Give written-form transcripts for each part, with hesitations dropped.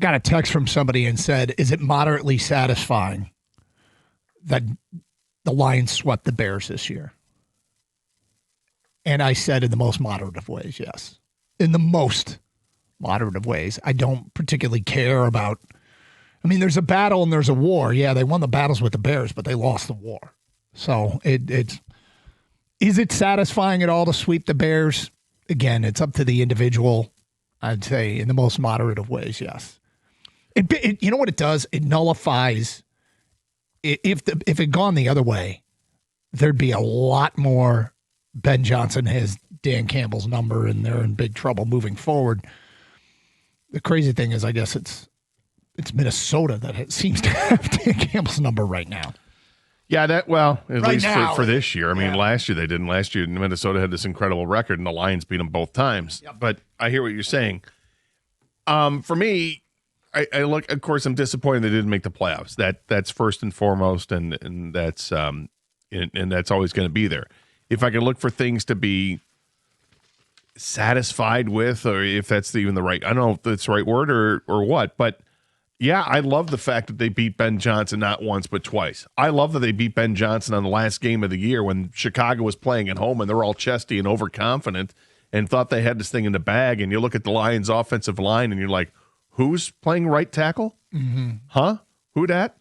got a text from somebody and said, is it moderately satisfying that the Lions swept the Bears this year? And I said in the most moderate of ways, yes. In the most moderate of ways. I don't particularly care about, I mean, there's a battle and there's a war. Yeah, they won the battles with the Bears, but they lost the war. So is it satisfying at all to sweep the Bears? Again, it's up to the individual. I'd say in the most moderate of ways, yes. You know what it does? It nullifies. If it had gone the other way, there'd be a lot more Ben Johnson has Dan Campbell's number, and they're in big trouble moving forward. The crazy thing is, I guess it's Minnesota that seems to have Dan Campbell's number right now. Yeah, at least now, for this year. I mean, last year they didn't. Last year Minnesota had this incredible record, and the Lions beat them both times. Yep. But I hear what you're saying. For me, I look. Of course, I'm disappointed they didn't make the playoffs. That's first and foremost, and that's always going to be there. If I can look for things to be satisfied with, or if that's even the right, I don't know if that's the right word or what, but yeah, I love the fact that they beat Ben Johnson not once but twice. I love that they beat Ben Johnson on the last game of the year when Chicago was playing at home and they're all chesty and overconfident and thought they had this thing in the bag. And you look at the Lions' offensive line and you're like, who's playing right tackle? Mm-hmm. Huh? Who dat?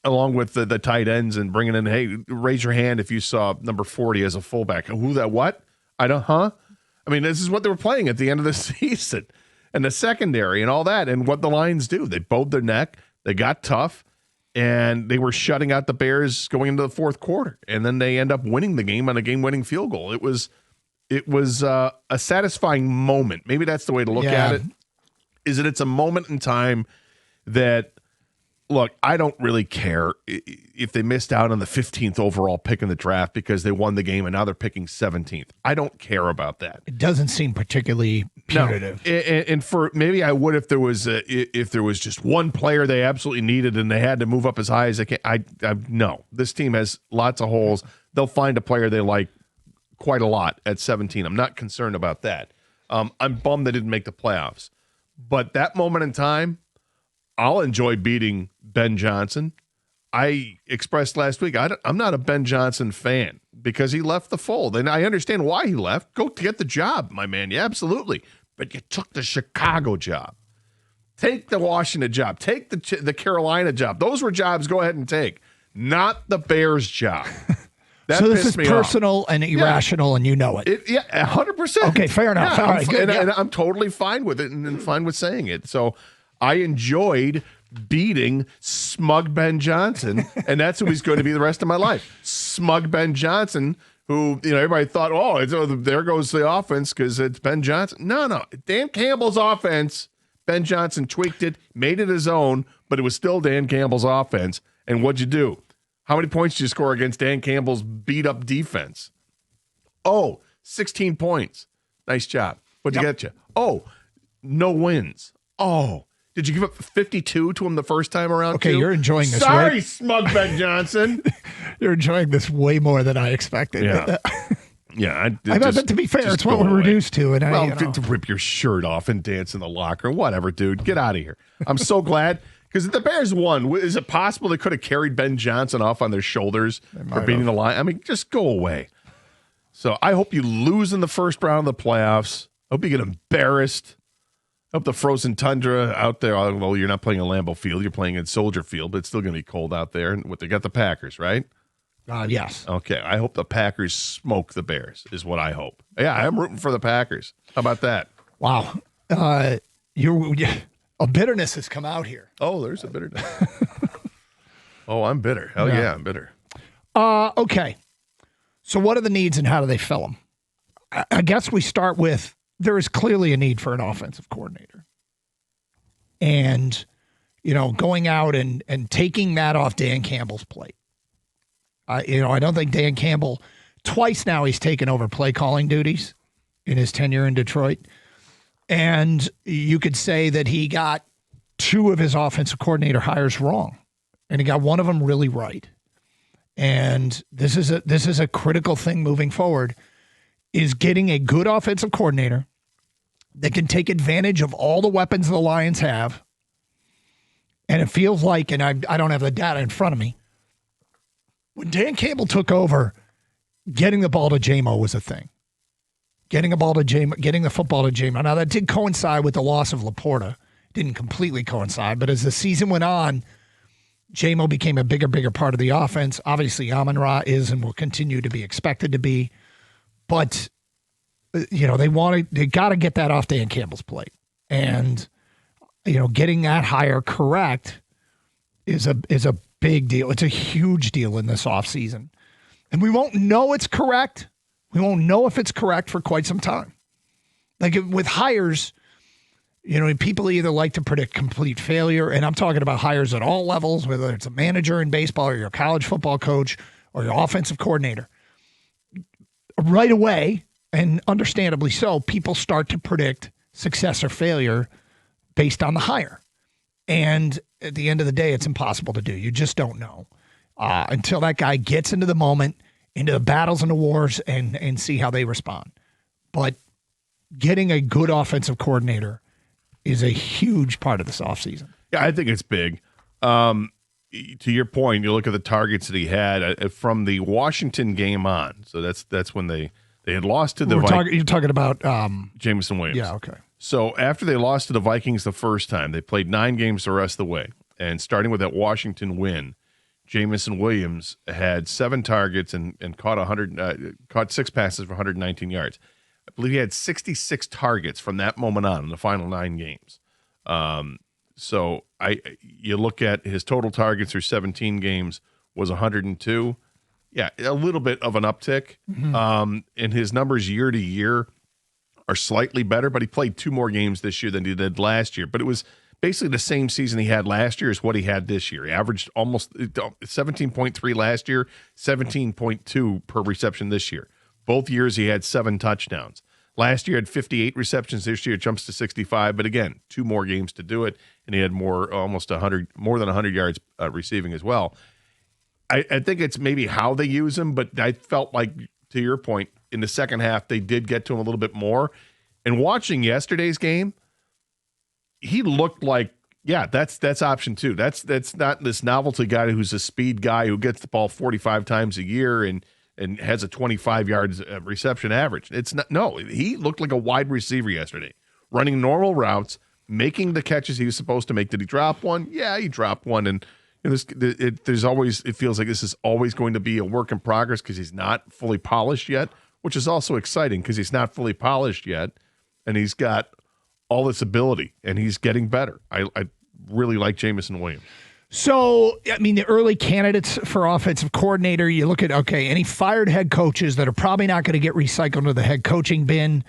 Along with the tight ends and bringing in, hey, raise your hand if you saw number 40 as a fullback. Who that? What? I don't, huh? I mean, this is what they were playing at the end of the season. And the secondary and all that. And what the Lions do. They bowed their neck. They got tough. And they were shutting out the Bears going into the fourth quarter. And then they end up winning the game on a game-winning field goal. It was a satisfying moment. Maybe that's the way to look at it. Is that it's a moment in time that, look, I don't really care if they missed out on the 15th overall pick in the draft because they won the game and now they're picking 17th. I don't care about that. It doesn't seem particularly punitive. No. And for maybe I would if there was just one player they absolutely needed and they had to move up as high as they can. I no. This team has lots of holes. They'll find a player they like quite a lot at 17. I'm not concerned about that. I'm bummed they didn't make the playoffs. But that moment in time, I'll enjoy beating Ben Johnson. I expressed last week, I'm not a Ben Johnson fan because he left the fold. And I understand why he left. Go get the job, my man. Yeah, absolutely. But you took the Chicago job. Take the Washington job. Take the Carolina job. Those were jobs go ahead and take. Not the Bears job. That so this is personal and irrational, and you know it. Yeah, 100%. Okay, fair enough. Yeah, all right, good. And I'm totally fine with it and fine with saying it. So I enjoyed beating smug Ben Johnson, and that's who he's going to be the rest of my life. Smug Ben Johnson, who everybody thought, there goes the offense because it's Ben Johnson. No. Dan Campbell's offense, Ben Johnson tweaked it, made it his own, but it was still Dan Campbell's offense. And what'd you do? How many points did you score against Dan Campbell's beat-up defense? 16 points. Nice job. What'd you get you? No wins. Did you give up 52 to him the first time around? Okay, you're enjoying this. Sorry, smug Ben Johnson. You're enjoying this way more than I expected. Yeah. Yeah, but to be fair, it's what we're reduced to. And to rip your shirt off and dance in the locker, whatever, dude. Get out of here. I'm so glad. Because the Bears won. Is it possible they could have carried Ben Johnson off on their shoulders for beating the Lions? I mean, just go away. So I hope you lose in the first round of the playoffs. I hope you get embarrassed. I hope the frozen tundra out there, well, you're not playing in Lambeau Field. You're playing in Soldier Field, but it's still going to be cold out there. And they got the Packers, right? Yes. Okay. I hope the Packers smoke the Bears is what I hope. Yeah, I'm rooting for the Packers. How about that? Wow. A bitterness has come out here. Oh, there's a bitterness. I'm bitter. Hell yeah, I'm bitter. Okay. So what are the needs and how do they fill them? I guess we start with there is clearly a need for an offensive coordinator. And, going out and taking that off Dan Campbell's plate. I don't think Dan Campbell, twice now he's taken over play calling duties in his tenure in Detroit. And you could say that he got two of his offensive coordinator hires wrong, and he got one of them really right. And this is a critical thing moving forward, is getting a good offensive coordinator that can take advantage of all the weapons the Lions have. And it feels like, and I don't have the data in front of me, when Dan Campbell took over, getting the ball to J-Mo was a thing. Getting the football to J-Mo. Now, that did coincide with the loss of Laporta. Didn't completely coincide, but as the season went on, J-Mo became a bigger part of the offense. Obviously, Amon-Ra is and will continue to be expected to be. But, they got to get that off Dan Campbell's plate. And, getting that hire correct is a big deal. It's a huge deal in this offseason. And we won't know it's correct. We won't know if it's correct for quite some time. Like with hires, people either like to predict complete failure, and I'm talking about hires at all levels, whether it's a manager in baseball or your college football coach or your offensive coordinator. Right away, and understandably so, people start to predict success or failure based on the hire. And at the end of the day, it's impossible to do. You just don't know until that guy gets into the moment, into the battles and the wars, and see how they respond. But getting a good offensive coordinator is a huge part of this offseason. Yeah, I think it's big. To your point, you look at the targets that he had from the Washington game on. So that's when they had lost to the Vikings. You're talking about Jameson Williams. Yeah, okay. So after they lost to the Vikings the first time, they played 9 games the rest of the way. And starting with that Washington win, Jameson Williams had 7 targets and caught 6 passes for 119 yards. I believe he had 66 targets from that moment on in the final 9 games. So you look at his total targets through 17 games was 102. Yeah, a little bit of an uptick. Mm-hmm. And his numbers year to year are slightly better, but he played 2 more games this year than he did last year. But it was basically the same season he had last year as what he had this year. He averaged almost 17.3 last year, 17.2 per reception this year. Both years he had 7 touchdowns. Last year had 58 receptions. This year it jumps to 65. But again, 2 more games to do it, and he had more than 100 yards receiving as well. I think it's maybe how they use him, but I felt like, to your point, in the second half they did get to him a little bit more. And watching yesterday's game, he looked like, yeah, that's option 2. That's not this novelty guy who's a speed guy who gets the ball 45 times a year and has a 25 yards reception average. It's not. No, he looked like a wide receiver yesterday, running normal routes, making the catches he was supposed to make. Did he drop one? Yeah, he dropped one. And it feels like this is always going to be a work in progress because he's not fully polished yet, which is also exciting because he's not fully polished yet, and he's got all this ability, and he's getting better. I really like Jameson Williams. So, I mean, the early candidates for offensive coordinator, you look at, any fired head coaches that are probably not going to get recycled into the head coaching bin.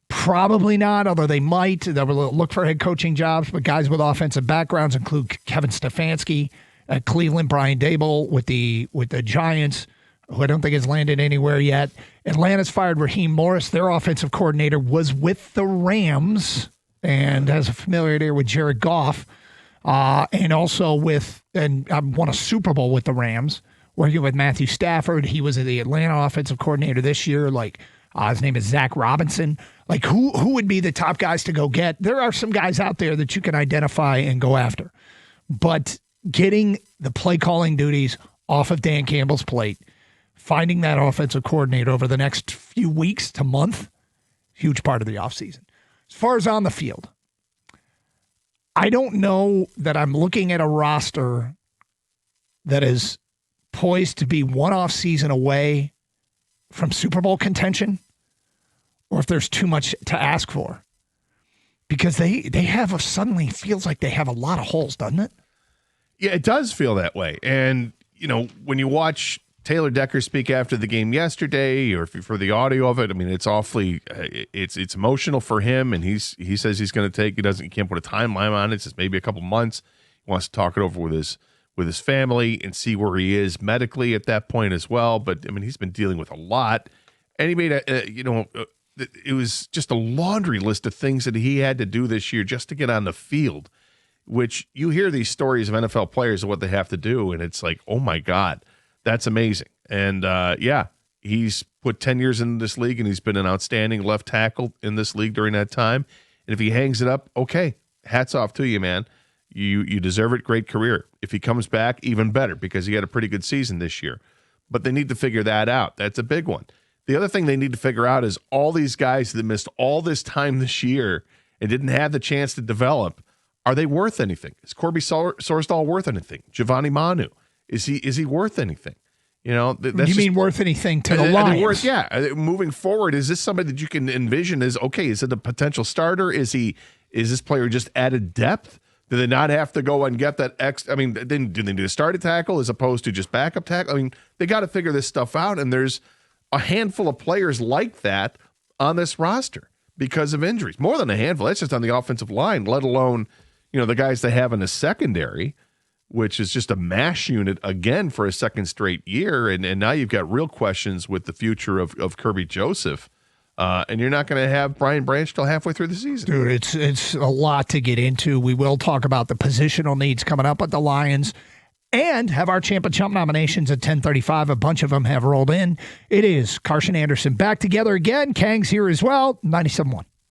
Probably not, although they might. They'll look for head coaching jobs, but guys with offensive backgrounds include Kevin Stefanski at Cleveland, Brian Daboll with the Giants, who I don't think has landed anywhere yet. Atlanta's fired Raheem Morris. Their offensive coordinator was with the Rams and has a familiarity with Jared Goff. And also won a Super Bowl with the Rams, working with Matthew Stafford. He was the Atlanta offensive coordinator this year. His name is Zach Robinson. Who would be the top guys to go get? There are some guys out there that you can identify and go after. But getting the play calling duties off of Dan Campbell's plate, finding that offensive coordinator over the next few weeks to month, huge part of the offseason. As far as on the field, I don't know that I'm looking at a roster that is poised to be one off season away from Super Bowl contention, or if there's too much to ask for. Because they have suddenly feels like they have a lot of holes, doesn't it? Yeah, it does feel that way. And, when you watch Taylor Decker speak after the game yesterday, or for the audio of it, I mean, it's awfully, it's emotional for him, and he says he's going to he can't put a timeline on it. It's just maybe a couple months. He wants to talk it over with his family and see where he is medically at that point as well. But I mean, he's been dealing with a lot, and he made it was just a laundry list of things that he had to do this year just to get on the field. Which you hear these stories of NFL players of what they have to do, and it's like, oh my God. That's amazing. And, he's put 10 years in this league, and he's been an outstanding left tackle in this league during that time. And if he hangs it up, okay, hats off to you, man. You deserve it. Great career. If he comes back, even better, because he had a pretty good season this year. But they need to figure that out. That's a big one. The other thing they need to figure out is all these guys that missed all this time this year and didn't have the chance to develop, are they worth anything? Is Corby Sorsdahl worth anything? Giovanni Manu, is he worth anything? You know, you mean worth anything to the Lions? Moving forward, is this somebody that you can envision as, okay, is it a potential starter? Is this player just added depth? Do they not have to go and get that do they need to start a tackle as opposed to just backup tackle? I mean, they got to figure this stuff out, and there's a handful of players like that on this roster because of injuries. More than a handful. That's just on the offensive line, let alone, the guys they have in the secondary, which is just a mash unit again for a second straight year. And now you've got real questions with the future of Kirby Joseph. And you're not going to have Brian Branch till halfway through the season. Dude, it's a lot to get into. We will talk about the positional needs coming up at the Lions and have our Champ and Chump nominations at 10:35. A bunch of them have rolled in. It is Karsch and Anderson back together again. Kang's here as well. 97.1.